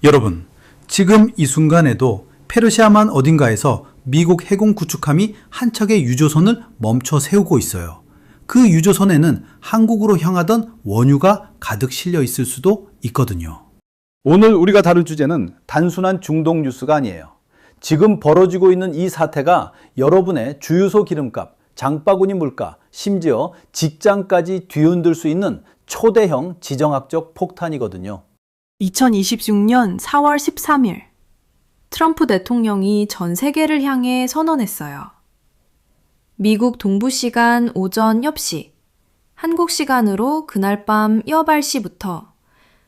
여러분, 지금 이 순간에도 페르시아만 어딘가에서 미국 해군 구축함이 한 척의 유조선을 멈춰 세우고 있어요. 그 유조선에는 한국으로 향하던 원유가 가득 실려 있을 수도 있거든요. 오늘 우리가 다룰 주제는 단순한 중동 뉴스가 아니에요. 지금 벌어지고 있는 이 사태가 여러분의 주유소 기름값, 장바구니 물가, 심지어 직장까지 뒤흔들 수 있는 초대형 지정학적 폭탄이거든요. 2026년 4월 13일, 트럼프 대통령이 전 세계를 향해 선언했어요. 미국 동부 시간 오전 10시, 한국 시간으로 그날 밤 8시부터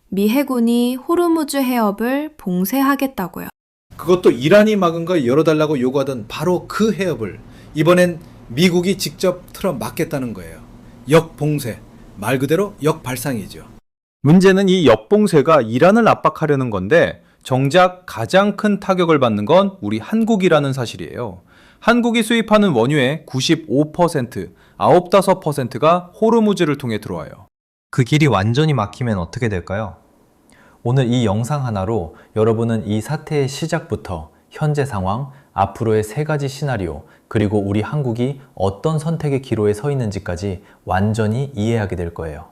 미 해군이 호르무즈 해협을 봉쇄하겠다고요. 그것도 이란이 막은 걸 열어달라고 요구하던 바로 그 해협을 이번엔 미국이 직접 틀어 막겠다는 거예요. 역봉쇄, 말 그대로 역발상이죠. 문제는 이 역봉쇄가 이란을 압박하려는 건데 정작 가장 큰 타격을 받는 건 우리 한국이라는 사실이에요. 한국이 수입하는 원유의 95%, 95%가 호르무즈를 통해 들어와요. 그 길이 완전히 막히면 어떻게 될까요? 오늘 이 영상 하나로 여러분은 이 사태의 시작부터 현재 상황, 앞으로의 3가지 시나리오, 그리고 우리 한국이 어떤 선택의 기로에 서 있는지까지 완전히 이해하게 될 거예요.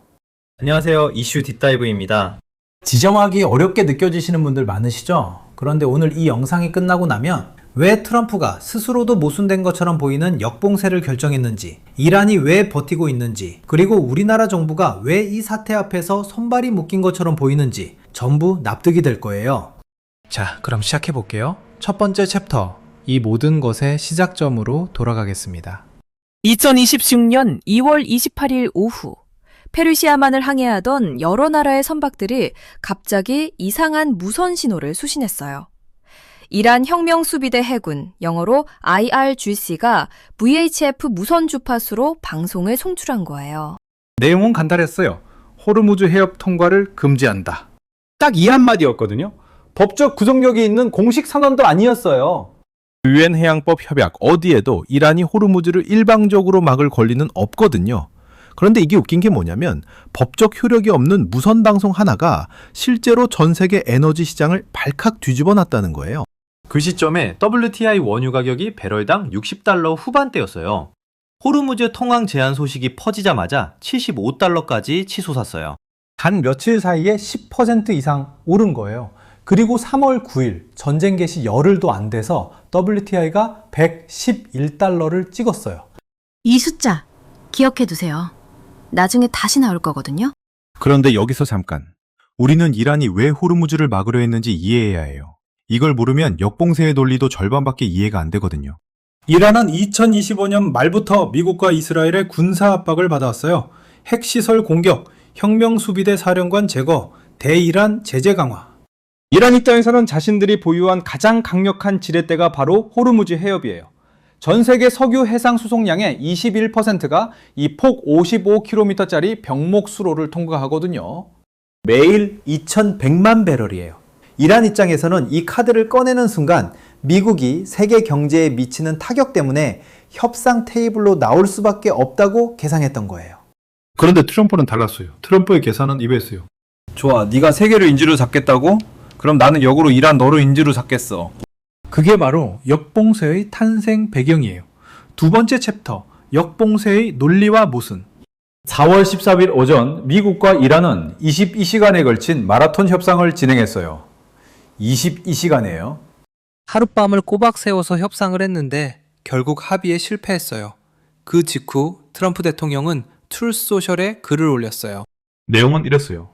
안녕하세요. 이슈 딥다이브입니다. 지정하기 어렵게 느껴지시는 분들 많으시죠? 그런데 오늘 이 영상이 끝나고 나면 왜 트럼프가 스스로도 모순된 것처럼 보이는 역봉쇄를 결정했는지, 이란이 왜 버티고 있는지, 그리고 우리나라 정부가 왜 이 사태 앞에서 손발이 묶인 것처럼 보이는지 전부 납득이 될 거예요. 자, 그럼 시작해 볼게요. 첫 번째 챕터, 이 모든 것의 시작점으로 돌아가겠습니다. 2026년 2월 28일 오후, 페르시아만을 항해하던 여러 나라의 선박들이 갑자기 이상한 무선 신호를 수신했어요. 이란 혁명수비대 해군, 영어로 IRGC가 VHF 무선 주파수로 방송을 송출한 거예요. 내용은 간단했어요. 호르무즈 해협 통과를 금지한다. 딱 이 한마디였거든요. 법적 구속력이 있는 공식 선언도 아니었어요. 유엔 해양법 협약 어디에도 이란이 호르무즈를 일방적으로 막을 권리는 없거든요. 그런데 이게 웃긴 게 뭐냐면 법적 효력이 없는 무선 방송 하나가 실제로 전 세계 에너지 시장을 발칵 뒤집어 놨다는 거예요. 그 시점에 WTI 원유 가격이 배럴당 60달러 후반대였어요. 호르무즈 통항 제한 소식이 퍼지자마자 75달러까지 치솟았어요. 단 며칠 사이에 10% 이상 오른 거예요. 그리고 3월 9일 전쟁 개시 열흘도 안 돼서 WTI가 111달러를 찍었어요. 이 숫자 기억해 두세요. 나중에 다시 나올 거거든요. 그런데 여기서 잠깐. 우리는 이란이 왜 호르무즈를 막으려 했는지 이해해야 해요. 이걸 모르면 역봉쇄의 논리도 절반밖에 이해가 안 되거든요. 이란은 2025년 말부터 미국과 이스라엘의 군사 압박을 받아왔어요. 핵시설 공격, 혁명수비대 사령관 제거, 대이란 제재 강화. 이란 입장에서는 자신들이 보유한 가장 강력한 지렛대가 바로 호르무즈 해협이에요. 전 세계 석유 해상 수송량의 21%가 이 폭 55km짜리 병목 수로를 통과하거든요. 매일 2100만 배럴이에요. 이란 입장에서는 이 카드를 꺼내는 순간 미국이 세계 경제에 미치는 타격 때문에 협상 테이블로 나올 수밖에 없다고 계산했던 거예요. 그런데 트럼프는 달랐어요. 트럼프의 계산은 이랬어요. 좋아, 네가 세계를 인질로 잡겠다고? 그럼 나는 역으로 이란 너를 인질로 잡겠어. 그게 바로 역봉쇄의 탄생 배경이에요. 두 번째 챕터, 역봉쇄의 논리와 모순. 4월 13일 오전 미국과 이란은 22시간에 걸친 마라톤 협상을 진행했어요. 22시간이에요. 하룻밤을 꼬박 세워서 협상을 했는데 결국 합의에 실패했어요. 그 직후 트럼프 대통령은 트루스 소셜에 글을 올렸어요. 내용은 이랬어요.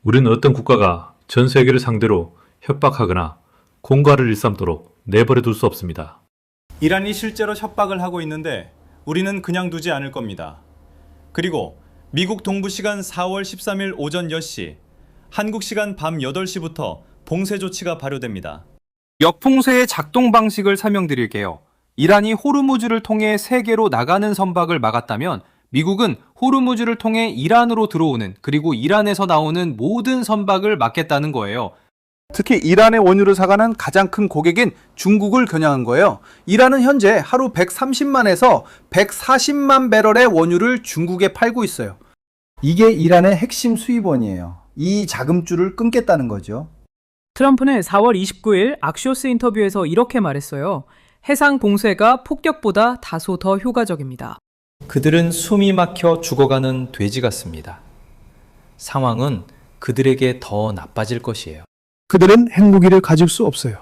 우리는 어떤 국가가 전 세계를 상대로 협박하거나 공갈을 일삼도록 내버려 둘 수 없습니다. 이란이 실제로 협박을 하고 있는데 우리는 그냥 두지 않을 겁니다. 그리고 미국 동부 시간 4월 13일 오전 10시, 한국 시간 밤 8시부터 봉쇄 조치가 발효됩니다. 역봉쇄의 작동 방식을 설명드릴게요. 이란이 호르무즈를 통해 세계로 나가는 선박을 막았다면 미국은 호르무즈를 통해 이란으로 들어오는, 그리고 이란에서 나오는 모든 선박을 막겠다는 거예요. 특히 이란의 원유를 사가는 가장 큰 고객인 중국을 겨냥한 거예요. 이란은 현재 하루 130만에서 140만 배럴의 원유를 중국에 팔고 있어요. 이게 이란의 핵심 수입원이에요. 이 자금줄을 끊겠다는 거죠. 트럼프는 4월 29일 악시오스 인터뷰에서 이렇게 말했어요. 해상 봉쇄가 폭격보다 다소 더 효과적입니다. 그들은 숨이 막혀 죽어가는 돼지 같습니다. 상황은 그들에게 더 나빠질 것이에요. 그들은 핵무기를 가질 수 없어요.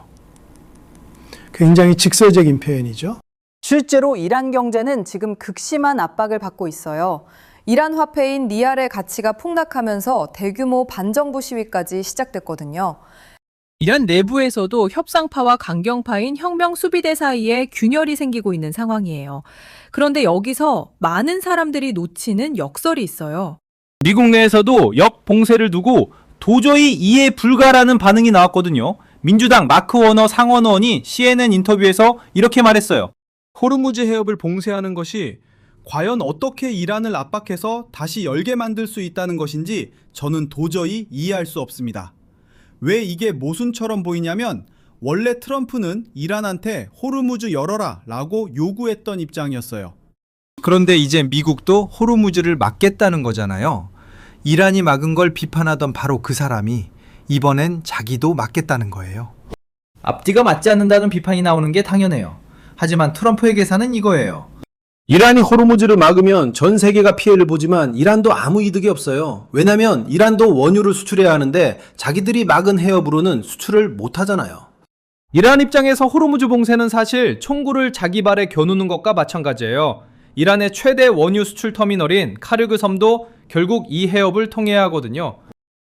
굉장히 직설적인 표현이죠. 실제로 이란 경제는 지금 극심한 압박을 받고 있어요. 이란 화폐인 리알의 가치가 폭락하면서 대규모 반정부 시위까지 시작됐거든요. 이란 내부에서도 협상파와 강경파인 혁명 수비대 사이에 균열이 생기고 있는 상황이에요. 그런데 여기서 많은 사람들이 놓치는 역설이 있어요. 미국 내에서도 역봉쇄를 두고 도저히 이해 불가라는 반응이 나왔거든요. 민주당 마크 워너 상원의원이 CNN 인터뷰에서 이렇게 말했어요. 호르무즈 해협을 봉쇄하는 것이 과연 어떻게 이란을 압박해서 다시 열게 만들 수 있다는 것인지 저는 도저히 이해할 수 없습니다. 왜 이게 모순처럼 보이냐면 원래 트럼프는 이란한테 호르무즈 열어라 라고 요구했던 입장이었어요. 그런데 이제 미국도 호르무즈를 막겠다는 거잖아요. 이란이 막은 걸 비판하던 바로 그 사람이 이번엔 자기도 막겠다는 거예요. 앞뒤가 맞지 않는다는 비판이 나오는 게 당연해요. 하지만 트럼프의 계산은 이거예요. 이란이 호르무즈를 막으면 전 세계가 피해를 보지만 이란도 아무 이득이 없어요. 왜냐면 이란도 원유를 수출해야 하는데 자기들이 막은 해협으로는 수출을 못 하잖아요. 이란 입장에서 호르무즈 봉쇄는 사실 총구를 자기 발에 겨누는 것과 마찬가지예요. 이란의 최대 원유 수출 터미널인 카르그 섬도 결국 이 해협을 통해야 하거든요.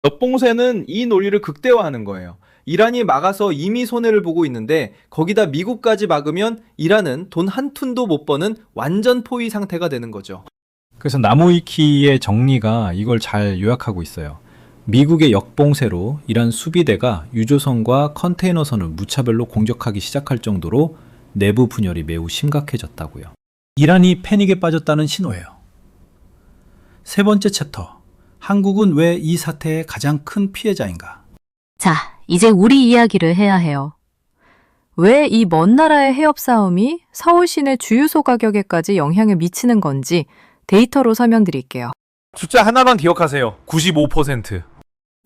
역봉쇄는 이 논리를 극대화하는 거예요. 이란이 막아서 이미 손해를 보고 있는데 거기다 미국까지 막으면 이란은 돈 한 푼도 못 버는 완전 포위 상태가 되는 거죠. 그래서 나무위키의 정리가 이걸 잘 요약하고 있어요. 미국의 역봉쇄로 이란 수비대가 유조선과 컨테이너선을 무차별로 공격하기 시작할 정도로 내부 분열이 매우 심각해졌다고요. 이란이 패닉에 빠졌다는 신호예요. 세 번째 챕터. 한국은 왜 이 사태의 가장 큰 피해자인가? 자, 이제 우리 이야기를 해야 해요. 왜 이 먼 나라의 해협 싸움이 서울 시내 주유소 가격에까지 영향을 미치는 건지 데이터로 설명드릴게요. 숫자 하나만 기억하세요. 95%.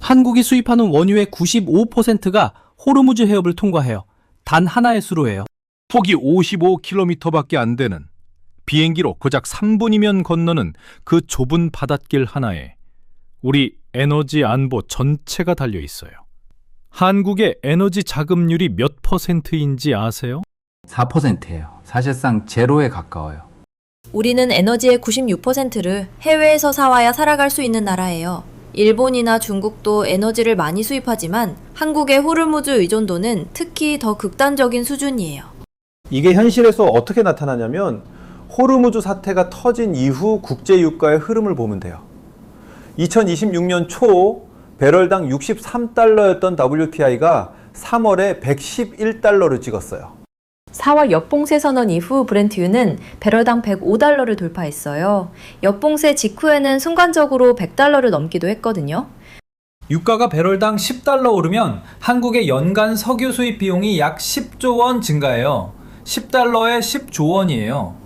한국이 수입하는 원유의 95%가 호르무즈 해협을 통과해요. 단 하나의 수로예요. 폭이 55km밖에 안 되는 비행기로 고작 3분이면 건너는 그 좁은 바닷길 하나에 우리 에너지 안보 전체가 달려 있어요. 한국의 에너지 자금률이 몇 %인지 아세요? 4%예요. 사실상 제로에 가까워요. 우리는 에너지의 96%를 해외에서 사와야 살아갈 수 있는 나라예요. 일본이나 중국도 에너지를 많이 수입하지만 한국의 호르무즈 의존도는 특히 더 극단적인 수준이에요. 이게 현실에서 어떻게 나타나냐면 호르무즈 사태가 터진 이후 국제 유가의 흐름을 보면 돼요. 2026년 초 배럴당 63달러였던 WTI가 3월에 111달러를 찍었어요. 4월 역봉쇄 선언 이후 브렌트유는 배럴당 105달러를 돌파했어요. 역봉쇄 직후에는 순간적으로 100달러를 넘기도 했거든요. 유가가 배럴당 10달러 오르면 한국의 연간 석유 수입 비용이 약 10조 원 증가해요. 10달러에 10조 원이에요.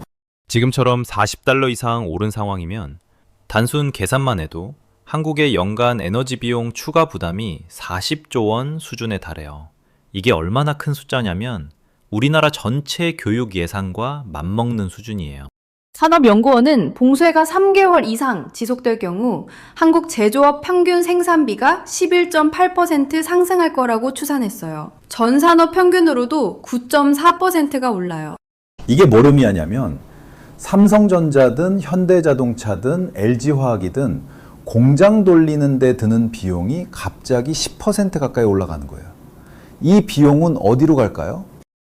지금처럼 40달러 이상 오른 상황이면 단순 계산만 해도 한국의 연간 에너지 비용 추가 부담이 40조 원 수준에 달해요. 이게 얼마나 큰 숫자냐면 우리나라 전체 교육 예산과 맞먹는 수준이에요. 산업연구원은 봉쇄가 3개월 이상 지속될 경우 한국 제조업 평균 생산비가 11.8% 상승할 거라고 추산했어요. 전 산업 평균으로도 9.4%가 올라요. 이게 뭘 의미하냐면 삼성전자든 현대자동차든 LG화학이든 공장 돌리는 데 드는 비용이 갑자기 10% 가까이 올라가는 거예요. 이 비용은 어디로 갈까요?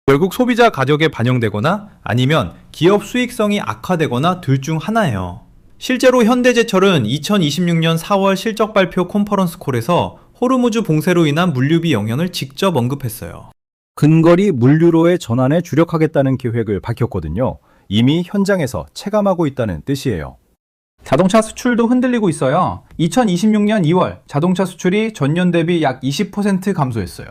결국 소비자 가격에 반영되거나 아니면 기업 수익성이 악화되거나 둘 중 하나예요. 실제로 현대제철은 2026년 4월 실적 발표 컨퍼런스 콜에서 호르무즈 봉쇄로 인한 물류비 영향을 직접 언급했어요. 근거리 물류로의 전환에 주력하겠다는 계획을 밝혔거든요. 이미 현장에서 체감하고 있다는 뜻이에요. 자동차 수출도 흔들리고 있어요. 2026년 2월 자동차 수출이 전년 대비 약 20% 감소했어요.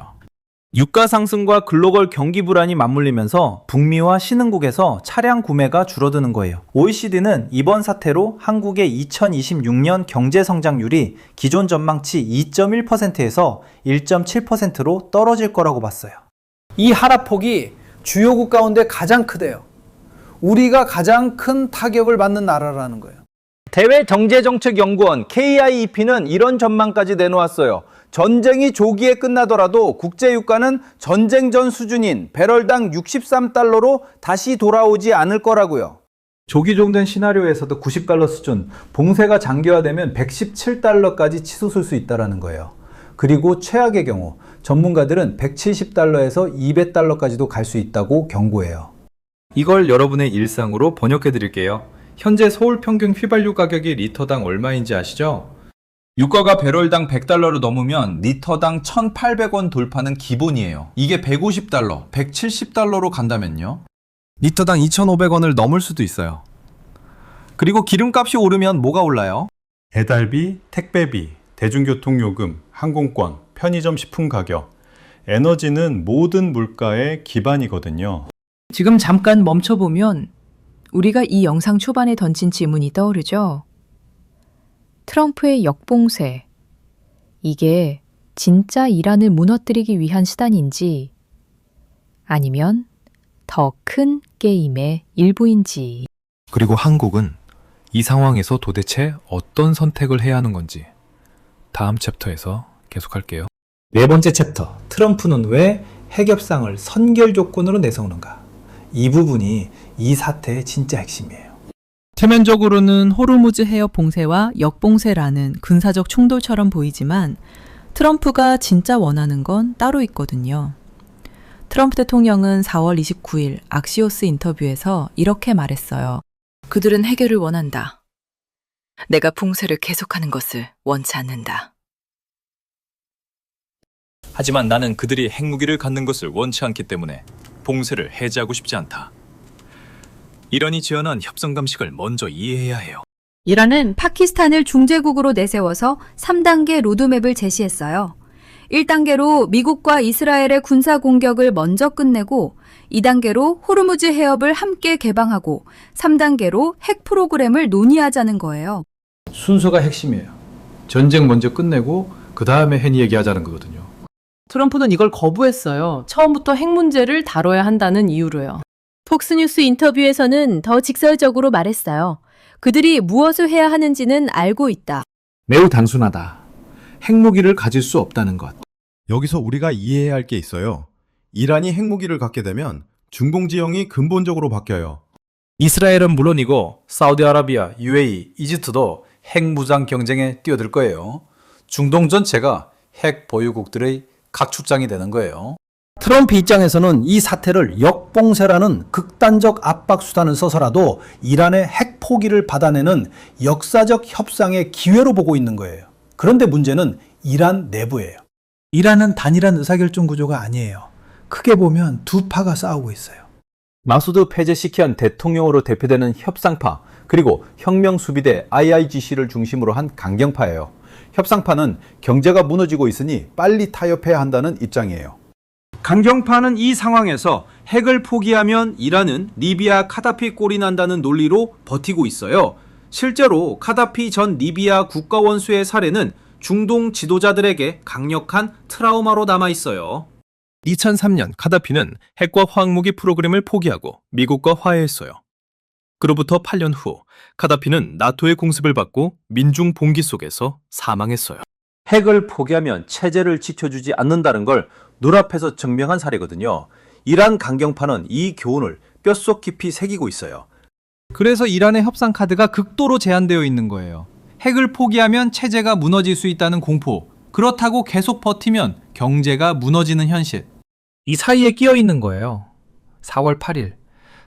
유가 상승과 글로벌 경기 불안이 맞물리면서 북미와 신흥국에서 차량 구매가 줄어드는 거예요. OECD는 이번 사태로 한국의 2026년 경제 성장률이 기존 전망치 2.1%에서 1.7%로 떨어질 거라고 봤어요. 이 하락폭이 주요국 가운데 가장 크대요. 우리가 가장 큰 타격을 받는 나라라는 거예요. 대외정제정책연구원 KIEP는 이런 전망까지 내놓았어요. 전쟁이 조기에 끝나더라도 국제유가는 전쟁 전 수준인 배럴당 63달러로 다시 돌아오지 않을 거라고요. 조기 종된 시나리오에서도 90달러 수준, 봉쇄가 장기화되면 117달러까지 치솟을 수 있다는 거예요. 그리고 최악의 경우 전문가들은 170달러에서 200달러까지도 갈 수 있다고 경고해요. 이걸 여러분의 일상으로 번역해 드릴게요. 현재 서울 평균 휘발유 가격이 리터당 얼마인지 아시죠? 유가가 배럴당 100달러를 넘으면 리터당 1,800원 돌파는 기본이에요. 이게 150달러, 170달러로 간다면요? 리터당 2,500원을 넘을 수도 있어요. 그리고 기름값이 오르면 뭐가 올라요? 배달비, 택배비, 대중교통요금, 항공권, 편의점 식품 가격, 에너지는 모든 물가의 기반이거든요. 지금 잠깐 멈춰보면 우리가 이 영상 초반에 던진 질문이 떠오르죠? 트럼프의 역봉쇄. 이게 진짜 이란을 무너뜨리기 위한 수단인지 아니면 더 큰 게임의 일부인지. 그리고 한국은 이 상황에서 도대체 어떤 선택을 해야 하는 건지 다음 챕터에서 계속할게요. 네 번째 챕터, 트럼프는 왜 핵협상을 선결 조건으로 내세우는가? 이 부분이 이 사태의 진짜 핵심이에요. 표면적으로는 호르무즈 해협 봉쇄와 역봉쇄라는 군사적 충돌처럼 보이지만 트럼프가 진짜 원하는 건 따로 있거든요. 트럼프 대통령은 4월 29일 악시오스 인터뷰에서 이렇게 말했어요. 그들은 해결을 원한다. 내가 봉쇄를 계속하는 것을 원치 않는다. 하지만 나는 그들이 핵무기를 갖는 것을 원치 않기 때문에 봉쇄를 해제하고 싶지 않다. 이란이 제안한 협상 방식을 먼저 이해해야 해요. 이란은 파키스탄을 중재국으로 내세워서 3단계 로드맵을 제시했어요. 1단계로 미국과 이스라엘의 군사 공격을 먼저 끝내고 2단계로 호르무즈 해협을 함께 개방하고 3단계로 핵 프로그램을 논의하자는 거예요. 순서가 핵심이에요. 전쟁 먼저 끝내고 그 다음에 핵 얘기하자는 거거든요. 트럼프는 이걸 거부했어요. 처음부터 핵 문제를 다뤄야 한다는 이유로요. 폭스뉴스 인터뷰에서는 더 직설적으로 말했어요. 그들이 무엇을 해야 하는지는 알고 있다. 매우 단순하다. 핵무기를 가질 수 없다는 것. 여기서 우리가 이해해야 할 게 있어요. 이란이 핵무기를 갖게 되면 중동 지형이 근본적으로 바뀌어요. 이스라엘은 물론이고 사우디아라비아, UAE, 이집트도 핵 무장 경쟁에 뛰어들 거예요. 중동 전체가 핵 보유국들의 각축장이 되는 거예요. 트럼프 입장에서는 이 사태를 역봉쇄라는 극단적 압박 수단을 써서라도 이란의 핵 포기를 받아내는 역사적 협상의 기회로 보고 있는 거예요. 그런데 문제는 이란 내부예요. 이란은 단일한 의사결정 구조가 아니에요. 크게 보면 두 파가 싸우고 있어요. 마수드 페제시키안 대통령으로 대표되는 협상파, 그리고 혁명수비대 IIGC를 중심으로 한 강경파예요. 협상파는 경제가 무너지고 있으니 빨리 타협해야 한다는 입장이에요. 강경파는 이 상황에서 핵을 포기하면 이란은 리비아 카다피 꼴이 난다는 논리로 버티고 있어요. 실제로 카다피 전 리비아 국가원수의 사례는 중동 지도자들에게 강력한 트라우마로 남아 있어요. 2003년 카다피는 핵과 화학무기 프로그램을 포기하고 미국과 화해했어요. 그로부터 8년 후 카다피는 나토의 공습을 받고 민중 봉기 속에서 사망했어요. 핵을 포기하면 체제를 지켜주지 않는다는 걸 눈앞에서 증명한 사례거든요. 이란 강경파는 이 교훈을 뼛속 깊이 새기고 있어요. 그래서 이란의 협상 카드가 극도로 제한되어 있는 거예요. 핵을 포기하면 체제가 무너질 수 있다는 공포, 그렇다고 계속 버티면 경제가 무너지는 현실. 이 사이에 끼어 있는 거예요. 4월 8일,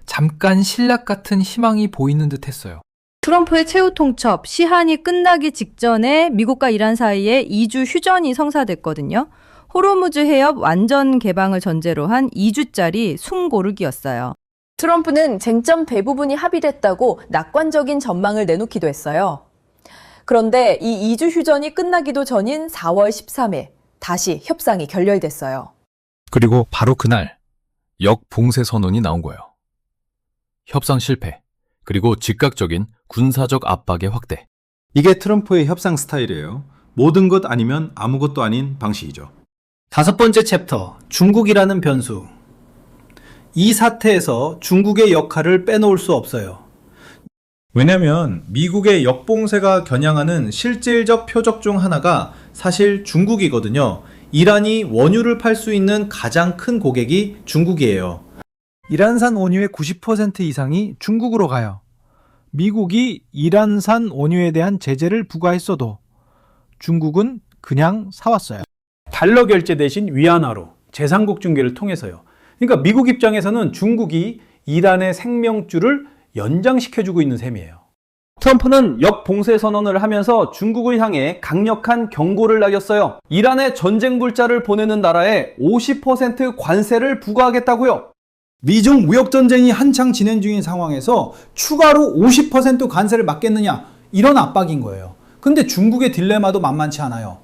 잠깐 신락 같은 희망이 보이는 듯 했어요. 트럼프의 최후 통첩, 시한이 끝나기 직전에 미국과 이란 사이에 2주 휴전이 성사됐거든요. 호르무즈 해협 완전 개방을 전제로 한 2주짜리 숨 고르기였어요. 트럼프는 쟁점 대부분이 합의됐다고 낙관적인 전망을 내놓기도 했어요. 그런데 이 2주 휴전이 끝나기도 전인 4월 13일, 다시 협상이 결렬됐어요. 그리고 바로 그날 역봉쇄 선언이 나온 거예요. 협상 실패, 그리고 즉각적인 군사적 압박의 확대. 이게 트럼프의 협상 스타일이에요. 모든 것 아니면 아무것도 아닌 방식이죠. 5번째 챕터, 중국이라는 변수. 이 사태에서 중국의 역할을 빼놓을 수 없어요. 왜냐면 미국의 역봉쇄가 겨냥하는 실질적 표적 중 하나가 사실 중국이거든요. 이란이 원유를 팔 수 있는 가장 큰 고객이 중국이에요. 이란산 원유의 90% 이상이 중국으로 가요. 미국이 이란산 원유에 대한 제재를 부과했어도 중국은 그냥 사왔어요. 달러 결제 대신 위안화로 제3국 중개를 통해서요. 그러니까 미국 입장에서는 중국이 이란의 생명줄을 연장시켜주고 있는 셈이에요. 트럼프는 역봉쇄 선언을 하면서 중국을 향해 강력한 경고를 날렸어요. 이란에 전쟁 물자를 보내는 나라에 50% 관세를 부과하겠다고요. 미중 무역전쟁이 한창 진행 중인 상황에서 추가로 50% 관세를 맞겠느냐, 이런 압박인 거예요. 근데 중국의 딜레마도 만만치 않아요.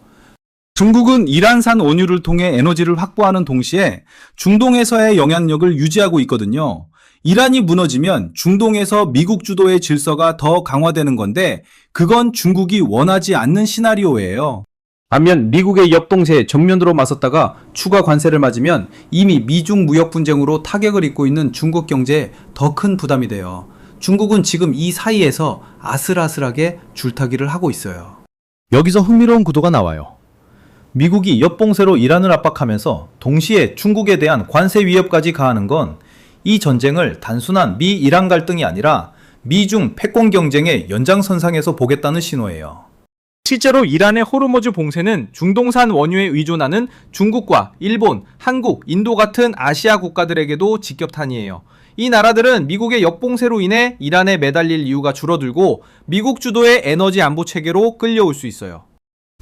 중국은 이란산 원유를 통해 에너지를 확보하는 동시에 중동에서의 영향력을 유지하고 있거든요. 이란이 무너지면 중동에서 미국 주도의 질서가 더 강화되는 건데 그건 중국이 원하지 않는 시나리오예요. 반면 미국의 역봉쇄에 정면으로 맞섰다가 추가 관세를 맞으면 이미 미중 무역 분쟁으로 타격을 입고 있는 중국 경제에 더 큰 부담이 돼요. 중국은 지금 이 사이에서 아슬아슬하게 줄타기를 하고 있어요. 여기서 흥미로운 구도가 나와요. 미국이 역봉쇄로 이란을 압박하면서 동시에 중국에 대한 관세 위협까지 가하는 건 이 전쟁을 단순한 미-이란 갈등이 아니라 미중 패권 경쟁의 연장선상에서 보겠다는 신호예요. 실제로 이란의 호르무즈 봉쇄는 중동산 원유에 의존하는 중국과 일본, 한국, 인도 같은 아시아 국가들에게도 직격탄이에요. 이 나라들은 미국의 역봉쇄로 인해 이란에 매달릴 이유가 줄어들고 미국 주도의 에너지 안보 체계로 끌려올 수 있어요.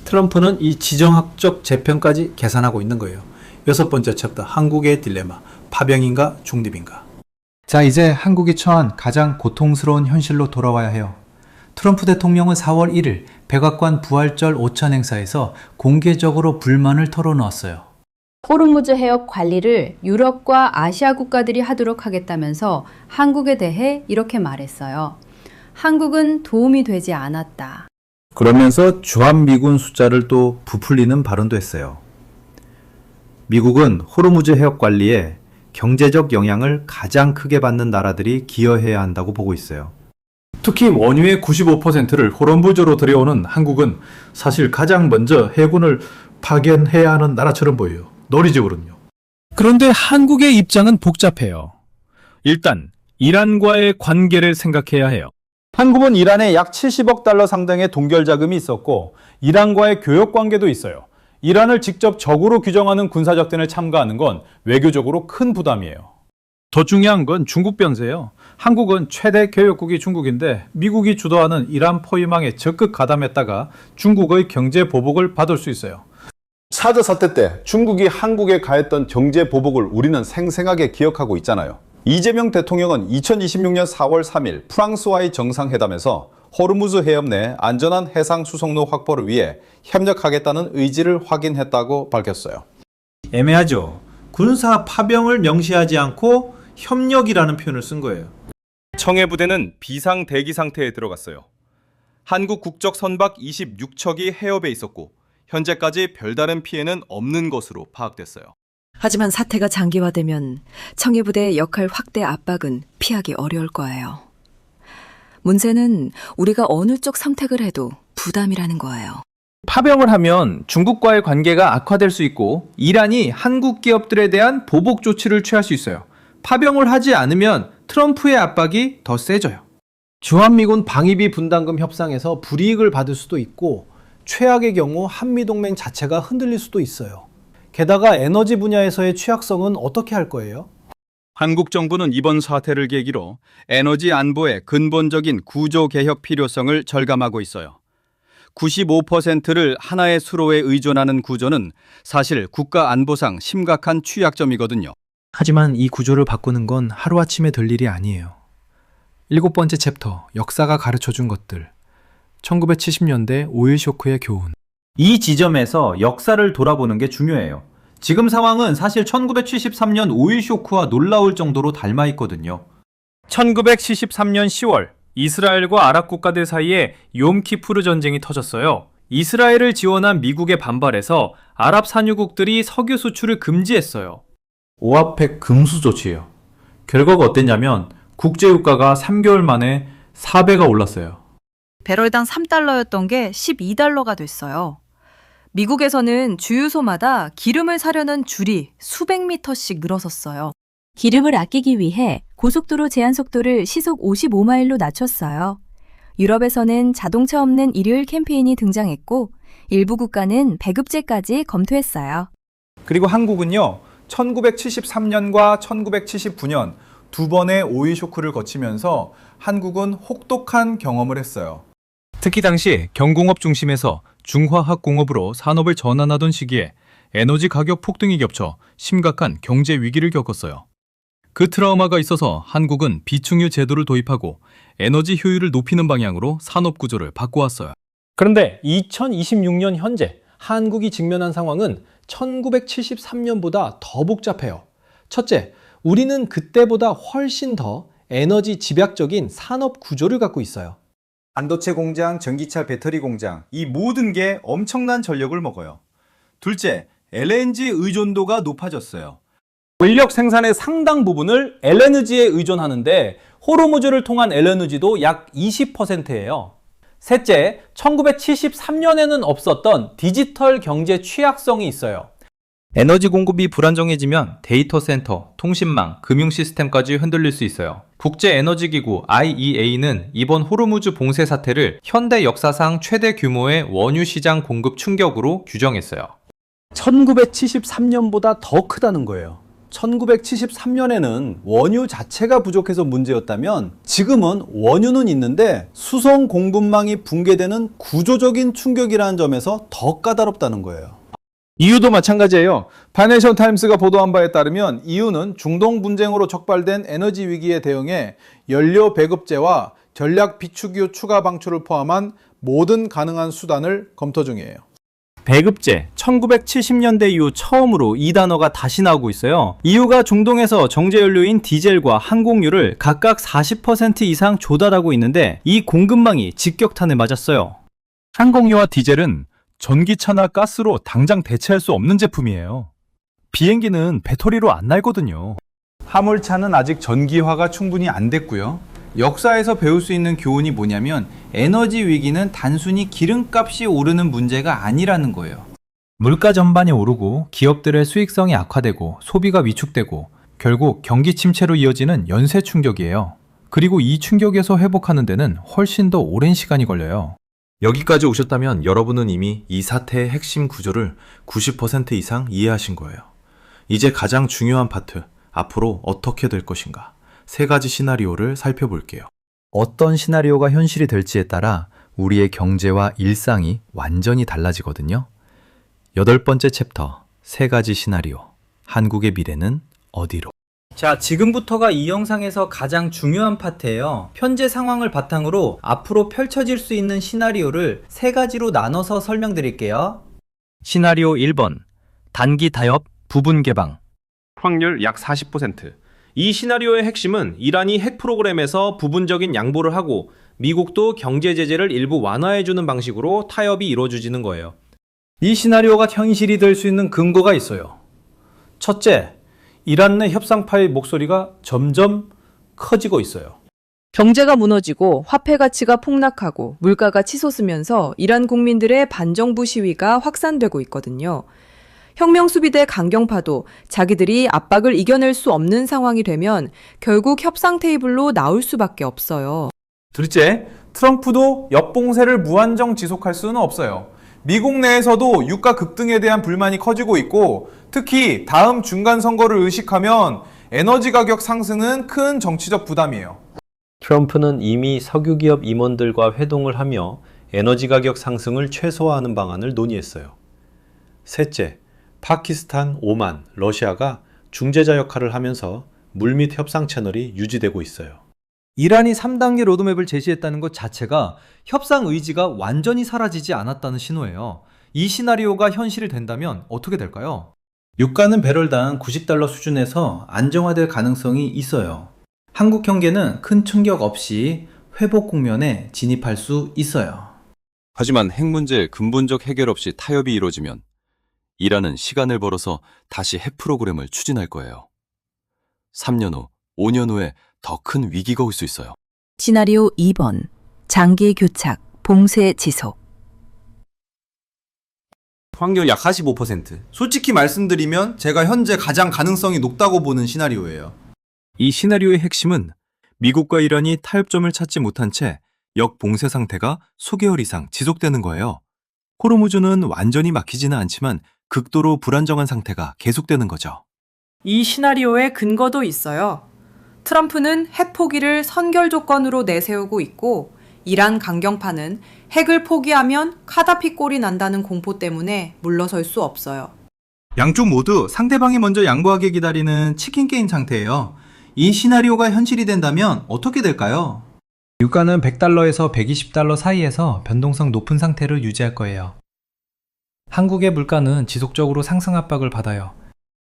트럼프는 이 지정학적 재편까지 계산하고 있는 거예요. 6번째 챕터, 한국의 딜레마. 파병인가 중립인가. 자, 이제 한국이 처한 가장 고통스러운 현실로 돌아와야 해요. 트럼프 대통령은 4월 1일 백악관 부활절 오찬 행사에서 공개적으로 불만을 털어놓았어요. 호르무즈 해협 관리를 유럽과 아시아 국가들이 하도록 하겠다면서 한국에 대해 이렇게 말했어요. 한국은 도움이 되지 않았다. 그러면서 주한미군 숫자를 또 부풀리는 발언도 했어요. 미국은 호르무즈 해협 관리에 경제적 영향을 가장 크게 받는 나라들이 기여해야 한다고 보고 있어요. 특히 원유의 95%를 호르무즈로 들여오는 한국은 사실 가장 먼저 해군을 파견해야 하는 나라처럼 보여요. 논리적으로는요. 그런데 한국의 입장은 복잡해요. 일단 이란과의 관계를 생각해야 해요. 한국은 이란에 약 70억 달러 상당의 동결 자금이 있었고 이란과의 교역 관계도 있어요. 이란을 직접 적으로 규정하는 군사작전에 참가하는 건 외교적으로 큰 부담이에요. 더 중요한 건 중국 변수예요. 한국은 최대 교역국이 중국인데 미국이 주도하는 이란 포위망에 적극 가담했다가 중국의 경제 보복을 받을 수 있어요. 사드 사태 때 중국이 한국에 가했던 경제 보복을 우리는 생생하게 기억하고 있잖아요. 이재명 대통령은 2026년 4월 3일 프랑스와의 정상회담에서 호르무즈 해협 내 안전한 해상 수송로 확보를 위해 협력하겠다는 의지를 확인했다고 밝혔어요. 애매하죠. 군사 파병을 명시하지 않고 협력이라는 표현을 쓴 거예요. 청해부대는 비상 대기 상태에 들어갔어요. 한국 국적 선박 26척이 해협에 있었고 현재까지 별다른 피해는 없는 것으로 파악됐어요. 하지만 사태가 장기화되면 청해부대의 역할 확대 압박은 피하기 어려울 거예요. 문제는 우리가 어느 쪽 선택을 해도 부담이라는 거예요. 파병을 하면 중국과의 관계가 악화될 수 있고 이란이 한국 기업들에 대한 보복 조치를 취할 수 있어요. 파병을 하지 않으면 트럼프의 압박이 더 세져요. 주한미군 방위비 분담금 협상에서 불이익을 받을 수도 있고 최악의 경우 한미동맹 자체가 흔들릴 수도 있어요. 게다가 에너지 분야에서의 취약성은 어떻게 할 거예요? 한국 정부는 이번 사태를 계기로 에너지 안보의 근본적인 구조 개혁 필요성을 절감하고 있어요. 95%를 하나의 수로에 의존하는 구조는 사실 국가 안보상 심각한 취약점이거든요. 하지만 이 구조를 바꾸는 건 하루아침에 될 일이 아니에요. 7번째 챕터, 역사가 가르쳐준 것들. 1970년대 오일 쇼크의 교훈. 이 지점에서 역사를 돌아보는 게 중요해요. 지금 상황은 사실 1973년 오일 쇼크와 놀라울 정도로 닮아 있거든요. 1973년 10월 이스라엘과 아랍 국가들 사이에 욤키푸르 전쟁이 터졌어요. 이스라엘을 지원한 미국의 반발에서 아랍 산유국들이 석유 수출을 금지했어요. 오아펙 금수 조치예요. 결과가 어땠냐면 국제유가가 3개월 만에 4배가 올랐어요. 배럴당 3달러였던 게 12달러가 됐어요. 미국에서는 주유소마다 기름을 사려는 줄이 수백 미터씩 늘어섰어요. 기름을 아끼기 위해 고속도로 제한 속도를 시속 55마일로 낮췄어요. 유럽에서는 자동차 없는 일요일 캠페인이 등장했고 일부 국가는 배급제까지 검토했어요. 그리고 한국은요, 1973년과 1979년 두 번의 오일 쇼크를 거치면서 한국은 혹독한 경험을 했어요. 특히 당시 경공업 중심에서 중화학공업으로 산업을 전환하던 시기에 에너지 가격 폭등이 겹쳐 심각한 경제 위기를 겪었어요. 그 트라우마가 있어서 한국은 비축유 제도를 도입하고 에너지 효율을 높이는 방향으로 산업 구조를 바꿔왔어요. 그런데 2026년 현재 한국이 직면한 상황은 1973년보다 더 복잡해요. 첫째, 우리는 그때보다 훨씬 더 에너지 집약적인 산업 구조를 갖고 있어요. 반도체 공장, 전기차 배터리 공장, 이 모든 게 엄청난 전력을 먹어요. 둘째, LNG 의존도가 높아졌어요. 원력 생산의 상당 부분을 LNG에 의존하는데 호르무즈를 통한 LNG도 약 20%예요. 셋째, 1973년에는 없었던 디지털 경제 취약성이 있어요. 에너지 공급이 불안정해지면 데이터 센터, 통신망, 금융 시스템까지 흔들릴 수 있어요. 국제에너지기구 IEA는 이번 호르무즈 봉쇄 사태를 현대 역사상 최대 규모의 원유 시장 공급 충격으로 규정했어요. 1973년보다 더 크다는 거예요. 1973년에는 원유 자체가 부족해서 문제였다면 지금은 원유는 있는데 수송 공급망이 붕괴되는 구조적인 충격이라는 점에서 더 까다롭다는 거예요. 이유도 마찬가지예요. 파이낸셜 타임스가 보도한 바에 따르면 EU는 중동 분쟁으로 촉발된 에너지 위기에 대응해 연료 배급제와 전략 비축유 추가 방출을 포함한 모든 가능한 수단을 검토 중이에요. 배급제, 1970년대 이후 처음으로 이 단어가 다시 나오고 있어요. EU가 중동에서 정제연료인 디젤과 항공유를 각각 40% 이상 조달하고 있는데 이 공급망이 직격탄을 맞았어요. 항공유와 디젤은 전기차나 가스로 당장 대체할 수 없는 제품이에요. 비행기는 배터리로 안 날거든요. 화물차는 아직 전기화가 충분히 안 됐고요. 역사에서 배울 수 있는 교훈이 뭐냐면 에너지 위기는 단순히 기름값이 오르는 문제가 아니라는 거예요. 물가 전반이 오르고 기업들의 수익성이 악화되고 소비가 위축되고 결국 경기 침체로 이어지는 연쇄 충격이에요. 그리고 이 충격에서 회복하는 데는 훨씬 더 오랜 시간이 걸려요. 여기까지 오셨다면 여러분은 이미 이 사태의 핵심 구조를 90% 이상 이해하신 거예요. 이제 가장 중요한 파트, 앞으로 어떻게 될 것인가? 세 가지 시나리오를 살펴볼게요. 어떤 시나리오가 현실이 될지에 따라 우리의 경제와 일상이 완전히 달라지거든요. 8번째 챕터, 세 가지 시나리오. 한국의 미래는 어디로? 자, 지금부터가 이 영상에서 가장 중요한 파트예요. 현재 상황을 바탕으로 앞으로 펼쳐질 수 있는 시나리오를 세 가지로 나눠서 설명드릴게요. 시나리오 1번, 단기 타협, 부분 개방. 확률 약 40%. 이 시나리오의 핵심은 이란이 핵 프로그램에서 부분적인 양보를 하고 미국도 경제 제재를 일부 완화해주는 방식으로 타협이 이루어지는 거예요. 이 시나리오가 현실이 될 수 있는 근거가 있어요. 첫째, 이란 내 협상파의 목소리가 점점 커지고 있어요. 경제가 무너지고 화폐 가치가 폭락하고 물가가 치솟으면서 이란 국민들의 반정부 시위가 확산되고 있거든요. 혁명수비대 강경파도 자기들이 압박을 이겨낼 수 없는 상황이 되면 결국 협상 테이블로 나올 수밖에 없어요. 둘째, 트럼프도 역봉쇄를 무한정 지속할 수는 없어요. 미국 내에서도 유가 급등에 대한 불만이 커지고 있고 특히 다음 중간 선거를 의식하면 에너지 가격 상승은 큰 정치적 부담이에요. 트럼프는 이미 석유기업 임원들과 회동을 하며 에너지 가격 상승을 최소화하는 방안을 논의했어요. 셋째, 파키스탄, 오만, 러시아가 중재자 역할을 하면서 물밑 협상 채널이 유지되고 있어요. 이란이 3단계 로드맵을 제시했다는 것 자체가 협상 의지가 완전히 사라지지 않았다는 신호예요. 이 시나리오가 현실이 된다면 어떻게 될까요? 유가는 배럴당 90달러 수준에서 안정화될 가능성이 있어요. 한국 경제는 큰 충격 없이 회복 국면에 진입할 수 있어요. 하지만 핵 문제의 근본적 해결 없이 타협이 이루어지면 이란은 시간을 벌어서 다시 핵 프로그램을 추진할 거예요. 3년 후, 5년 후에 더 큰 위기가 올 수 있어요. 시나리오 2번. 장기 교착, 봉쇄 지속. 확률 약 45%. 솔직히 말씀드리면 제가 현재 가장 가능성이 높다고 보는 시나리오예요. 이 시나리오의 핵심은 미국과 이란이 타협점을 찾지 못한 채 역봉쇄 상태가 수개월 이상 지속되는 거예요. 호르무즈는 완전히 막히지는 않지만 극도로 불안정한 상태가 계속되는 거죠. 이 시나리오에 근거도 있어요. 트럼프는 핵 포기를 선결 조건으로 내세우고 있고 이란 강경파는 핵을 포기하면 카다피 꼴이 난다는 공포 때문에 물러설 수 없어요. 양쪽 모두 상대방이 먼저 양보하게 기다리는 치킨 게임 상태예요. 이 시나리오가 현실이 된다면 어떻게 될까요? 유가는 100달러에서 120달러 사이에서 변동성 높은 상태를 유지할 거예요. 한국의 물가는 지속적으로 상승 압박을 받아요.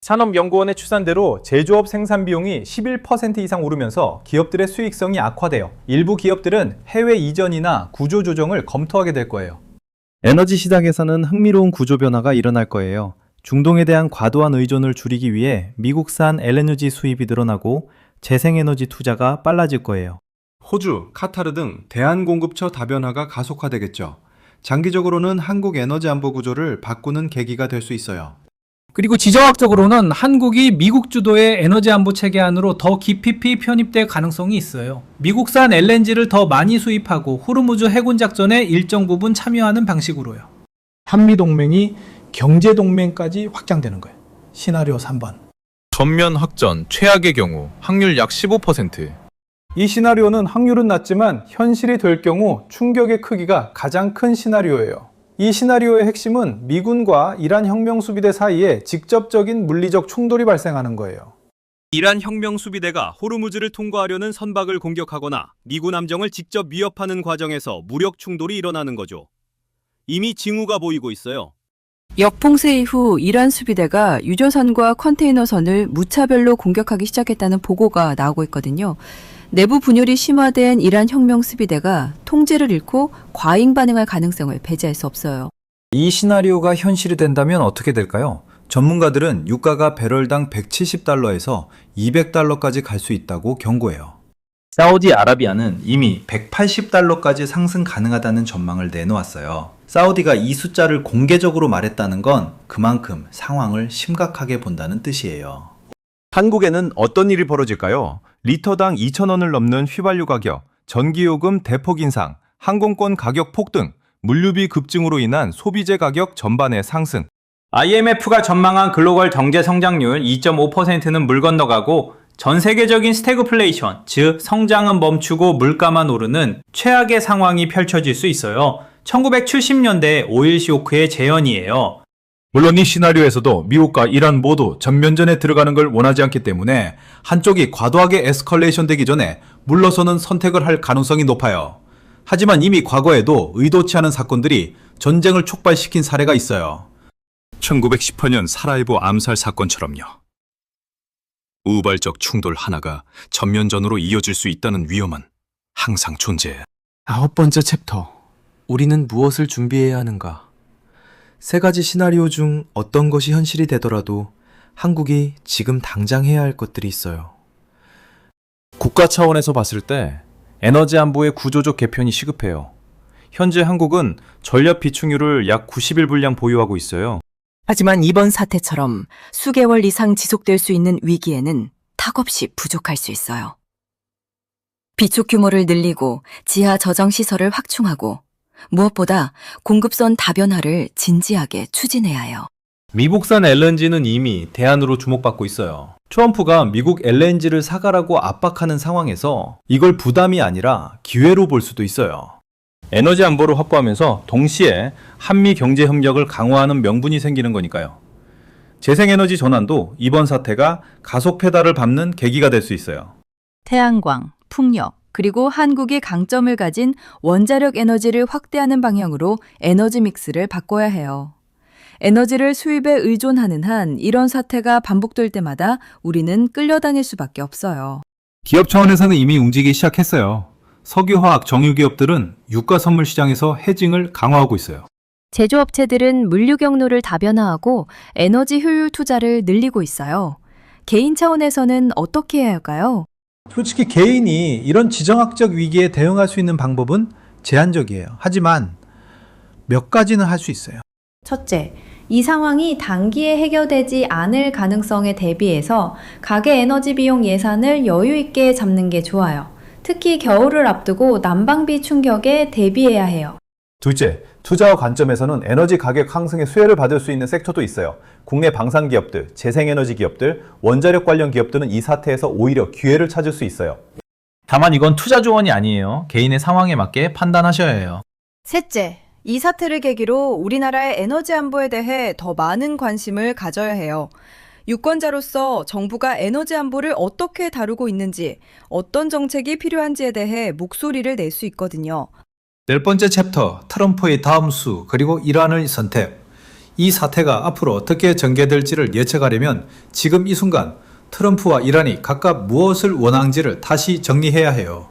산업연구원의 추산대로 제조업 생산 비용이 11% 이상 오르면서 기업들의 수익성이 악화돼요. 일부 기업들은 해외 이전이나 구조 조정을 검토하게 될 거예요. 에너지 시장에서는 흥미로운 구조 변화가 일어날 거예요. 중동에 대한 과도한 의존을 줄이기 위해 미국산 LNG 수입이 늘어나고 재생에너지 투자가 빨라질 거예요. 호주, 카타르 등 대한공급처 다변화가 가속화되겠죠. 장기적으로는 한국 에너지 안보 구조를 바꾸는 계기가 될 수 있어요. 그리고 지정학적으로는 한국이 미국 주도의 에너지 안보 체계 안으로 더 깊이 편입될 가능성이 있어요. 미국산 LNG를 더 많이 수입하고 호르무즈 해군 작전에 일정 부분 참여하는 방식으로요. 한미동맹이 경제동맹까지 확장되는 거예요. 시나리오 3번. 전면 확전, 최악의 경우 확률 약 15%. 이 시나리오는 확률은 낮지만 현실이 될 경우 충격의 크기가 가장 큰 시나리오예요. 이 시나리오의 핵심은 미군과 이란 혁명수비대 사이에 직접적인 물리적 충돌이 발생하는 거예요. 이란 혁명수비대가 호르무즈를 통과하려는 선박을 공격하거나 미군 함정을 직접 위협하는 과정에서 무력 충돌이 일어나는 거죠. 이미 징후가 보이고 있어요. 역봉쇄 이후 이란 수비대가 유조선과 컨테이너선을 무차별로 공격하기 시작했다는 보고가 나오고 있거든요. 내부 분열이 심화된 이란 혁명 수비대가 통제를 잃고 과잉 반응할 가능성을 배제할 수 없어요. 이 시나리오가 현실이 된다면 어떻게 될까요? 전문가들은 유가가 배럴당 170달러에서 200달러까지 갈 수 있다고 경고해요. 사우디아라비아는 이미 180달러까지 상승 가능하다는 전망을 내놓았어요. 사우디가 이 숫자를 공개적으로 말했다는 건 그만큼 상황을 심각하게 본다는 뜻이에요. 한국에는 어떤 일이 벌어질까요? 리터당 2,000원을 넘는 휘발유 가격, 전기요금 대폭 인상, 항공권 가격 폭등, 물류비 급증으로 인한 소비재 가격 전반의 상승. IMF가 전망한 글로벌 경제 성장률 2.5%는 물 건너가고 전 세계적인 스태그플레이션, 즉 성장은 멈추고 물가만 오르는 최악의 상황이 펼쳐질 수 있어요. 1970년대 오일 쇼크의 재현이에요. 물론 이 시나리오에서도 미국과 이란 모두 전면전에 들어가는 걸 원하지 않기 때문에 한쪽이 과도하게 에스컬레이션 되기 전에 물러서는 선택을 할 가능성이 높아요. 하지만 이미 과거에도 의도치 않은 사건들이 전쟁을 촉발시킨 사례가 있어요. 1918년 사라예보 암살 사건처럼요. 우발적 충돌 하나가 전면전으로 이어질 수 있다는 위험은 항상 존재해. 9번째 챕터. 우리는 무엇을 준비해야 하는가? 세 가지 시나리오 중 어떤 것이 현실이 되더라도 한국이 지금 당장 해야 할 것들이 있어요. 국가 차원에서 봤을 때 에너지 안보의 구조적 개편이 시급해요. 현재 한국은 전력 비축률을 약 91분량 보유하고 있어요. 하지만 이번 사태처럼 수개월 이상 지속될 수 있는 위기에는 턱없이 부족할 수 있어요. 비축 규모를 늘리고 지하 저장 시설을 확충하고 무엇보다 공급선 다변화를 진지하게 추진해야 해요. 미국산 LNG는 이미 대안으로 주목받고 있어요. 트럼프가 미국 LNG를 사가라고 압박하는 상황에서 이걸 부담이 아니라 기회로 볼 수도 있어요. 에너지 안보를 확보하면서 동시에 한미 경제 협력을 강화하는 명분이 생기는 거니까요. 재생에너지 전환도 이번 사태가 가속 페달을 밟는 계기가 될 수 있어요. 태양광, 풍력, 그리고 한국이 강점을 가진 원자력 에너지를 확대하는 방향으로 에너지 믹스를 바꿔야 해요. 에너지를 수입에 의존하는 한 이런 사태가 반복될 때마다 우리는 끌려다닐 수밖에 없어요. 기업 차원에서는 이미 움직이기 시작했어요. 석유화학 정유기업들은 유가 선물 시장에서 헤징을 강화하고 있어요. 제조업체들은 물류 경로를 다변화하고 에너지 효율 투자를 늘리고 있어요. 개인 차원에서는 어떻게 해야 할까요? 솔직히 개인이 이런 지정학적 위기에 대응할 수 있는 방법은 제한적이에요. 하지만 몇 가지는 할 수 있어요. 첫째, 이 상황이 단기에 해결되지 않을 가능성에 대비해서 가계 에너지 비용 예산을 여유 있게 잡는 게 좋아요. 특히 겨울을 앞두고 난방비 충격에 대비해야 해요. 둘째, 투자와 관점에서는 에너지 가격 상승의 수혜를 받을 수 있는 섹터도 있어요. 국내 방산 기업들, 재생에너지 기업들, 원자력 관련 기업들은 이 사태에서 오히려 기회를 찾을 수 있어요. 다만 이건 투자 조언이 아니에요. 개인의 상황에 맞게 판단하셔야 해요. 셋째, 이 사태를 계기로 우리나라의 에너지 안보에 대해 더 많은 관심을 가져야 해요. 유권자로서 정부가 에너지 안보를 어떻게 다루고 있는지, 어떤 정책이 필요한지에 대해 목소리를 낼 수 있거든요. 10번째 챕터, 트럼프의 다음 수, 그리고 이란의 선택. 이 사태가 앞으로 어떻게 전개될지를 예측하려면 지금 이 순간 트럼프와 이란이 각각 무엇을 원하는지를 다시 정리해야 해요.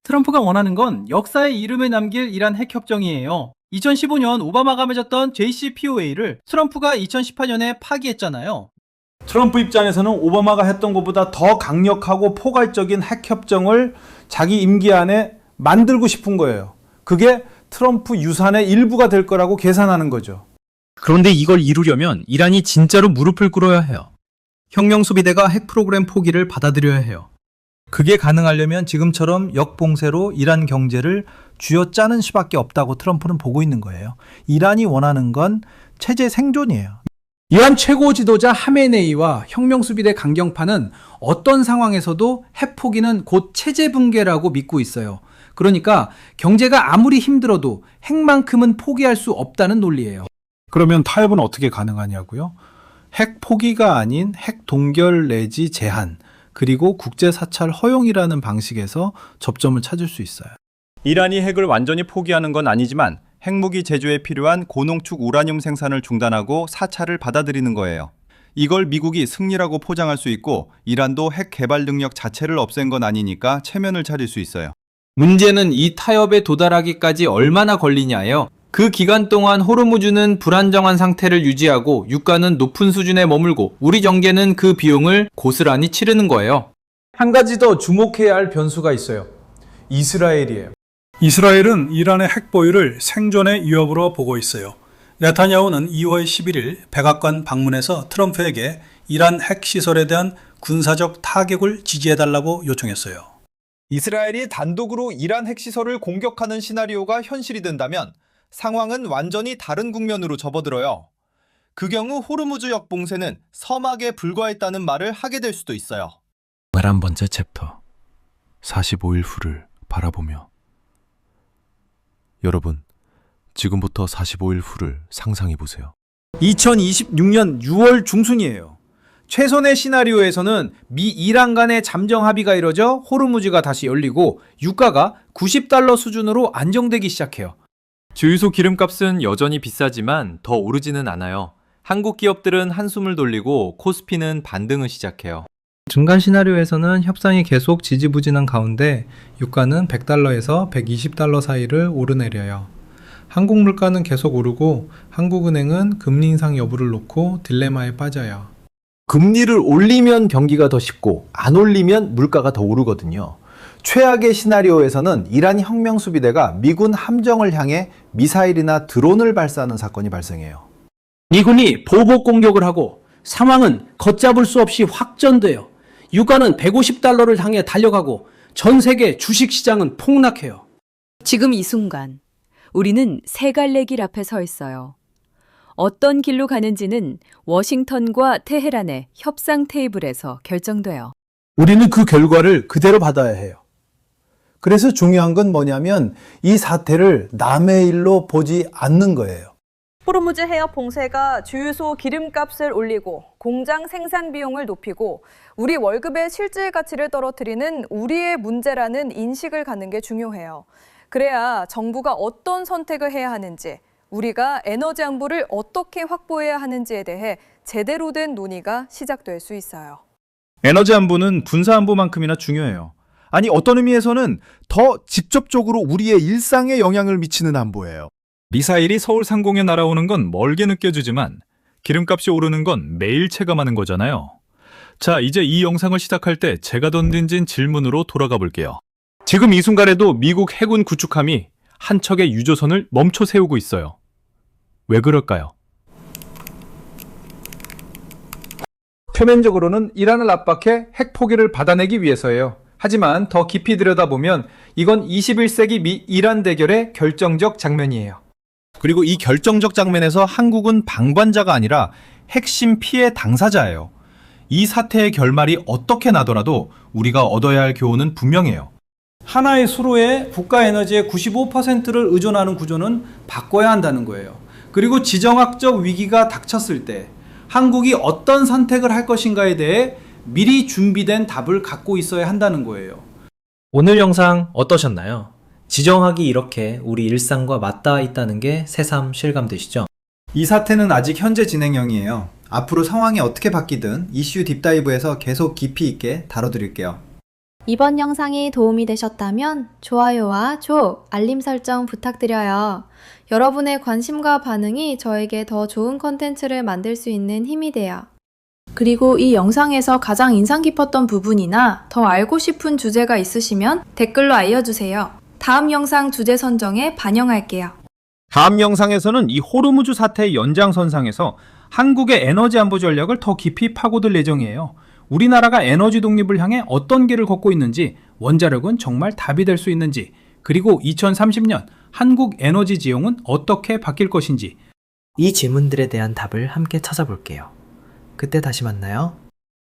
트럼프가 원하는 건 역사의 이름을 남길 이란 핵협정이에요. 2015년 오바마가 맺었던 JCPOA를 트럼프가 2018년에 파기했잖아요. 트럼프 입장에서는 오바마가 했던 것보다 더 강력하고 포괄적인 핵협정을 자기 임기 안에 만들고 싶은 거예요. 그게 트럼프 유산의 일부가 될 거라고 계산하는 거죠. 그런데 이걸 이루려면 이란이 진짜로 무릎을 꿇어야 해요. 혁명수비대가 핵 프로그램 포기를 받아들여야 해요. 그게 가능하려면 지금처럼 역봉쇄로 이란 경제를 쥐어짜는 수밖에 없다고 트럼프는 보고 있는 거예요. 이란이 원하는 건 체제 생존이에요. 이란 최고 지도자 하메네이와 혁명수비대 강경파는 어떤 상황에서도 핵 포기는 곧 체제 붕괴라고 믿고 있어요. 그러니까 경제가 아무리 힘들어도 핵만큼은 포기할 수 없다는 논리예요. 그러면 타협은 어떻게 가능하냐고요? 핵 포기가 아닌 핵 동결 내지 제한, 그리고 국제 사찰 허용이라는 방식에서 접점을 찾을 수 있어요. 이란이 핵을 완전히 포기하는 건 아니지만 핵무기 제조에 필요한 고농축 우라늄 생산을 중단하고 사찰을 받아들이는 거예요. 이걸 미국이 승리라고 포장할 수 있고 이란도 핵 개발 능력 자체를 없앤 건 아니니까 체면을 차릴 수 있어요. 문제는 이 타협에 도달하기까지 얼마나 걸리냐예요. 그 기간 동안 호르무즈는 불안정한 상태를 유지하고 유가는 높은 수준에 머물고 우리 정계는 그 비용을 고스란히 치르는 거예요. 한 가지 더 주목해야 할 변수가 있어요. 이스라엘이에요. 이스라엘은 이란의 핵 보유를 생존의 위협으로 보고 있어요. 네타냐후는 2월 11일 백악관 방문해서 트럼프에게 이란 핵시설에 대한 군사적 타격을 지지해달라고 요청했어요. 이스라엘이 단독으로 이란 핵시설을 공격하는 시나리오가 현실이 된다면 상황은 완전히 다른 국면으로 접어들어요. 그 경우 호르무즈 역봉쇄는 서막에 불과했다는 말을 하게 될 수도 있어요. 11번째 챕터 45일 후를 바라보며 여러분, 지금부터 45일 후를 상상해 보세요. 2026년 6월 중순이에요. 최선의 시나리오에서는 미 이란 간의 잠정 합의가 이뤄져 호르무즈가 다시 열리고 유가가 $90 수준으로 안정되기 시작해요. 주유소 기름값은 여전히 비싸지만 더 오르지는 않아요. 한국 기업들은 한숨을 돌리고 코스피는 반등을 시작해요. 중간 시나리오에서는 협상이 계속 지지부진한 가운데 유가는 $100에서 $120 사이를 오르내려요. 한국 물가는 계속 오르고 한국은행은 금리 인상 여부를 놓고 딜레마에 빠져요. 금리를 올리면 경기가 더 쉽고 안 올리면 물가가 더 오르거든요. 최악의 시나리오에서는 이란 혁명수비대가 미군 함정을 향해 미사일이나 드론을 발사하는 사건이 발생해요. 미군이 보복 공격을 하고 상황은 걷잡을 수 없이 확전돼요. 유가는 $150를 향해 달려가고 전 세계 주식시장은 폭락해요. 지금 이 순간 우리는 세 갈래 길 앞에 서 있어요. 어떤 길로 가는지는 워싱턴과 테헤란의 협상 테이블에서 결정돼요. 우리는 그 결과를 그대로 받아야 해요. 그래서 중요한 건 뭐냐면 이 사태를 남의 일로 보지 않는 거예요. 호르무즈 해협 봉쇄가 주유소 기름값을 올리고 공장 생산 비용을 높이고 우리 월급의 실질 가치를 떨어뜨리는 우리의 문제라는 인식을 갖는 게 중요해요. 그래야 정부가 어떤 선택을 해야 하는지, 우리가 에너지 안보를 어떻게 확보해야 하는지에 대해 제대로 된 논의가 시작될 수 있어요. 에너지 안보는 군사 안보만큼이나 중요해요. 아니, 어떤 의미에서는 더 직접적으로 우리의 일상에 영향을 미치는 안보예요. 미사일이 서울 상공에 날아오는 건 멀게 느껴지지만 기름값이 오르는 건 매일 체감하는 거잖아요. 자, 이제 이 영상을 시작할 때 제가 던진 질문으로 돌아가 볼게요. 지금 이 순간에도 미국 해군 구축함이 한 척의 유조선을 멈춰 세우고 있어요. 왜 그럴까요? 표면적으로는 이란을 압박해 핵 포기를 받아내기 위해서예요. 하지만 더 깊이 들여다보면 이건 21세기 미 이란 대결의 결정적 장면이에요. 그리고 이 결정적 장면에서 한국은 방관자가 아니라 핵심 피해 당사자예요. 이 사태의 결말이 어떻게 나더라도 우리가 얻어야 할 교훈은 분명해요. 하나의 수로에 국가 에너지의 95%를 의존하는 구조는 바꿔야 한다는 거예요. 그리고 지정학적 위기가 닥쳤을 때 한국이 어떤 선택을 할 것인가에 대해 미리 준비된 답을 갖고 있어야 한다는 거예요. 오늘 영상 어떠셨나요? 지정학이 이렇게 우리 일상과 맞닿아 있다는 게 새삼 실감되시죠? 이 사태는 아직 현재 진행형이에요. 앞으로 상황이 어떻게 바뀌든 이슈 딥다이브에서 계속 깊이 있게 다뤄드릴게요. 이번 영상이 도움이 되셨다면 좋아요와 알림 설정 부탁드려요. 여러분의 관심과 반응이 저에게 더 좋은 컨텐츠를 만들 수 있는 힘이 돼요. 그리고 이 영상에서 가장 인상 깊었던 부분이나 더 알고 싶은 주제가 있으시면 댓글로 알려주세요. 다음 영상 주제 선정에 반영할게요. 다음 영상에서는 이 호르무즈 사태의 연장선상에서 한국의 에너지 안보 전략을 더 깊이 파고들 예정이에요. 우리나라가 에너지 독립을 향해 어떤 길을 걷고 있는지, 원자력은 정말 답이 될 수 있는지, 그리고 2030년 한국 에너지 지형은 어떻게 바뀔 것인지, 이 질문들에 대한 답을 함께 찾아볼게요. 그때 다시 만나요.